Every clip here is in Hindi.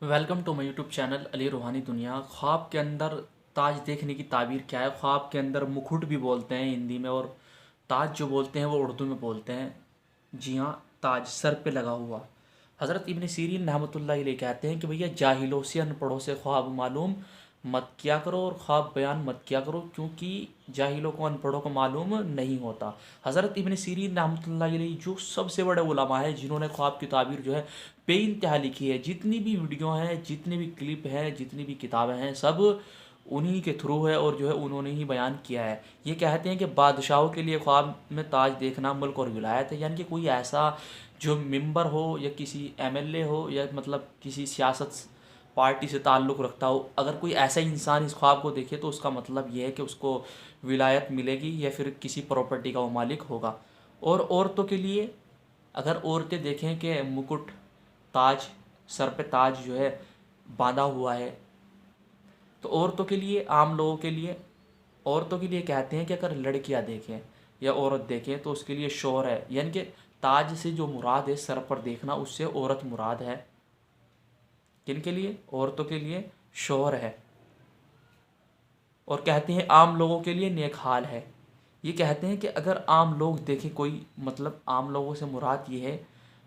Welcome to my YouTube channel Ali Ruhani Duniya. ख्वाब के अंदर ताज देखने की ताबीर क्या है? ख्वाब के अंदर मुकुट भी बोलते हैं हिंदी में, और ताज जो बोलते हैं वो उर्दू में बोलते हैं। जी हाँ, ताज सर पे लगा हुआ। हज़रत इब्न सीरीन रहमतुल्लाह अलैह कहते हैं कि भैया जाहिलों से, अनपढ़ों से ख्वाब मालूम मत किया करो और ख्वाब बयान मत किया करो, क्योंकि जाहिलों को, अनपढ़ों को मालूम नहीं होता। हज़रत इब्न सीरीन रहमतुल्लाह अलैह जो सबसे बड़े उलमा है, जिन्होंने ख्वाब की ताबीर जो है बेइंतहा लिखी है। जितनी भी वीडियो हैं, जितनी भी क्लिप हैं, जितनी भी किताबें हैं, सब उन्हीं के थ्रू है और जो है उन्होंने ही बयान किया है। ये कहते हैं कि बादशाहों के लिए ख्वाब में ताज देखना मुल्क और विलायत है, यानी कि कोई ऐसा जो मेंबर हो या किसी एमएलए हो या मतलब किसी सियासत पार्टी से ताल्लुक़ रखता हो, अगर कोई ऐसा इंसान इस ख्वाब को देखे तो उसका मतलब ये है कि उसको विलायत मिलेगी या फिर किसी प्रॉपर्टी का वो मालिक होगा। और औरतों के लिए, अगर औरतें देखें कि मुकुट, ताज, सर पे ताज जो है बांधा हुआ है, तो औरतों के लिए, आम लोगों के लिए, औरतों के लिए कहते हैं कि अगर लड़कियां देखें या औरत देखें तो उसके लिए शौहर है। यानी कि ताज से जो मुराद है सर पर देखना, उससे औरत मुराद है। किन के लिए? औरतों के लिए शौहर है। और कहते हैं आम लोगों के लिए नेक हाल है। ये कहते हैं कि अगर आम लोग देखें कोई, मतलब आम लोगों से मुराद ये है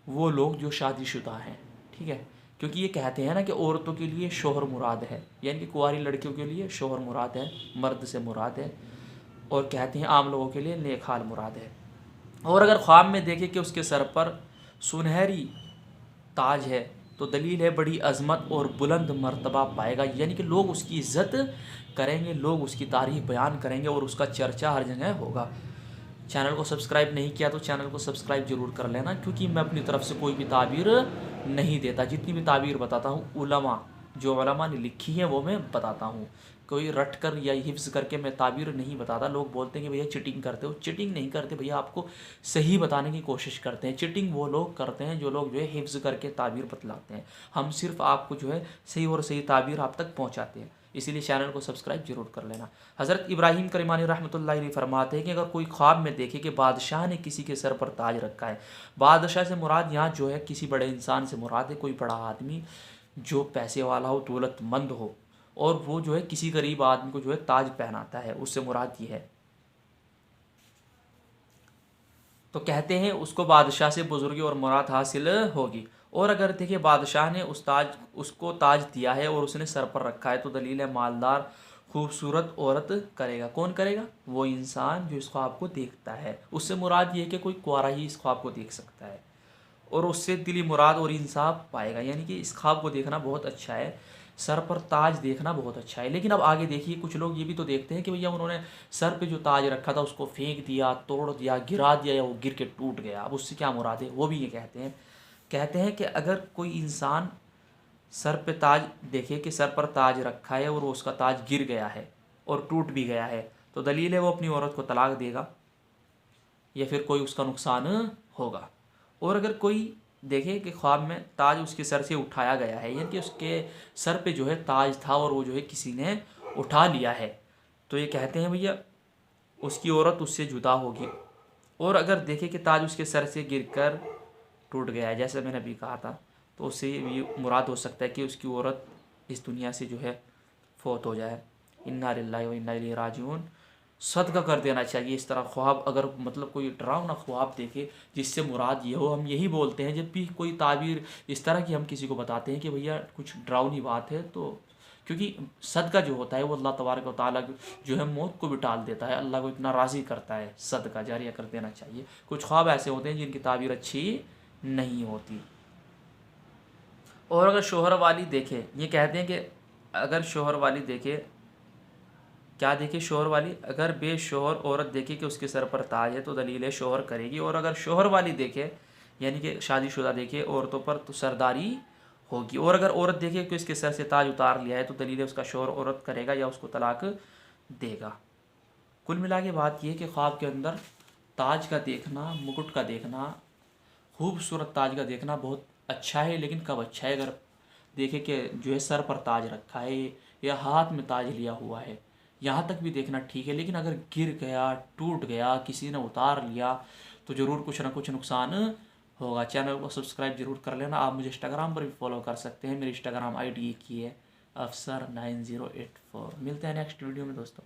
वो लोग जो शादीशुदा हैं, ठीक है। क्योंकि ये कहते हैं ना कि औरतों के लिए शौहर मुराद है, यानी कि कुंवारी लड़कियों के लिए शौहर मुराद है, मर्द से मुराद है। और कहते हैं आम लोगों के लिए नेक हाल मुराद है। और अगर ख्वाब में देखे कि उसके सर पर सुनहरी ताज है, तो दलील है बड़ी अज़मत और बुलंद मर्तबा पाएगा, यानी कि लोग उसकी इज़्ज़त करेंगे, लोग उसकी तारीफ़ बयान करेंगे और उसका चर्चा हर जगह होगा। चैनल को सब्सक्राइब नहीं किया तो चैनल को सब्सक्राइब ज़रूर कर लेना, क्योंकि मैं अपनी तरफ से कोई भी ताबीर नहीं देता। जितनी भी ताबीर बताता हूँ उलमा, जो उलमा ने लिखी है वो मैं बताता हूँ। कोई रट कर या हिफ्ज़ करके मैं ताबीर नहीं बताता। लोग बोलते हैं कि भैया चिटिंग करते हो। चिटिंग नहीं करते भैया, आपको सही बताने की कोशिश करते हैं। चिटिंग वो लोग करते हैं जो लोग जो है हिफ्ज़ करके ताबीर बतलाते हैं। हम सिर्फ आपको जो है सही और सही ताबीर आप तक पहुँचाते हैं। इसीलिए चैनल को सब्सक्राइब जरूर कर लेना। हज़रत इब्राहीम करीमानी रहमतुल्लाह अलैह फरमाते हैं कि अगर कोई ख्वाब में देखे कि बादशाह ने किसी के सर पर ताज रखा है, बादशाह से मुराद यहाँ जो है किसी बड़े इंसान से मुराद है, कोई बड़ा आदमी जो पैसे वाला हो, दौलतमंद हो, और वो जो है किसी गरीब आदमी को जो है ताज पहनाता है, उससे मुराद ये है। तो कहते हैं उसको बादशाह से बुजुर्गी और मुराद हासिल होगी। और अगर देखिए बादशाह ने उसको ताज दिया है और उसने सर पर रखा है, तो दलील है मालदार खूबसूरत औरत करेगा। कौन करेगा? वो इंसान जो इस ख्वाब को देखता है। उससे मुराद ये है कि कोई कुंवारा ही इस ख्वाब को देख सकता है और उससे दिली मुराद और इंसाफ पाएगा। यानी कि इस ख्वाब को देखना बहुत अच्छा है, सर पर ताज देखना बहुत अच्छा है। लेकिन अब आगे देखिए, कुछ लोग ये भी तो देखते हैं कि भैया उन्होंने सर पे जो ताज रखा था उसको फेंक दिया, तोड़ दिया, गिरा दिया, या वो गिर के टूट गया, अब उससे क्या मुराद है? वो भी ये कहते हैं कि अगर कोई इंसान सर पे ताज देखे कि सर पर ताज रखा है और उसका ताज गिर गया है और टूट भी गया है, तो दलील है वो अपनी औरत को तलाक देगा या फिर कोई उसका नुकसान होगा। और अगर कोई देखे कि ख्वाब में ताज उसके सर से उठाया गया है, यानी कि उसके सर पे जो है ताज था और वो जो है किसी ने उठा लिया है, तो ये कहते हैं भैया उसकी औरत उससे जुदा होगी। और अगर देखे कि ताज उसके सर से गिरकर टूट गया है, जैसे मैंने अभी कहा था, तो उससे ये मुराद हो सकता है कि उसकी औरत इस दुनिया से जो है फौत हो जाए। इन्ना लिल्लाहि व इन्ना इलैहि राजिऊन। सदका कर देना चाहिए इस तरह ख्वाब। अगर मतलब कोई डरावना ख्वाब देखे जिससे मुराद ये हो, हम यही बोलते हैं जब भी कोई ताबीर इस तरह की हम किसी को बताते हैं कि भैया कुछ डरावनी बात है, तो क्योंकि सदका जो होता है वो अल्लाह तबारक व तआला जो है मौत को भी टाल देता है, अल्लाह को इतना राज़ी करता है। सदका जारिया कर देना चाहिए। कुछ ख्वाब ऐसे होते हैं जिनकी ताबीर अच्छी नहीं होती। और अगर शोहर वाली देखे, ये कहते हैं कि अगर शोहर वाली देखे, क्या देखे? शोहर वाली, अगर बेशोहर औरत देखे कि उसके सर पर ताज है, तो दलील है शोहर करेगी। और अगर शोहर वाली देखे, यानी कि शादीशुदा देखे औरतों पर, तो सरदारी होगी। और अगर औरत देखे कि उसके सर से ताज उतार लिया है, तो दलील है उसका शोहर औरत करेगा या उसको तलाक देगा। कुल मिला के बात यह कि ख्वाब के अंदर ताज का देखना, मुकुट का देखना, खूबसूरत ताज का देखना बहुत अच्छा है। लेकिन कब अच्छा है? अगर देखे कि जो है सर पर ताज रखा है या हाथ में ताज लिया हुआ है, यहाँ तक भी देखना ठीक है। लेकिन अगर गिर गया, टूट गया, किसी ने उतार लिया, तो ज़रूर कुछ ना कुछ नुकसान होगा। चैनल को सब्सक्राइब जरूर कर लेना। आप मुझे इंस्टाग्राम पर भी फॉलो कर सकते हैं, मेरी इंस्टाग्राम आईडी एक ही है, अफसर 9084। मिलते हैं नेक्स्ट वीडियो में दोस्तों।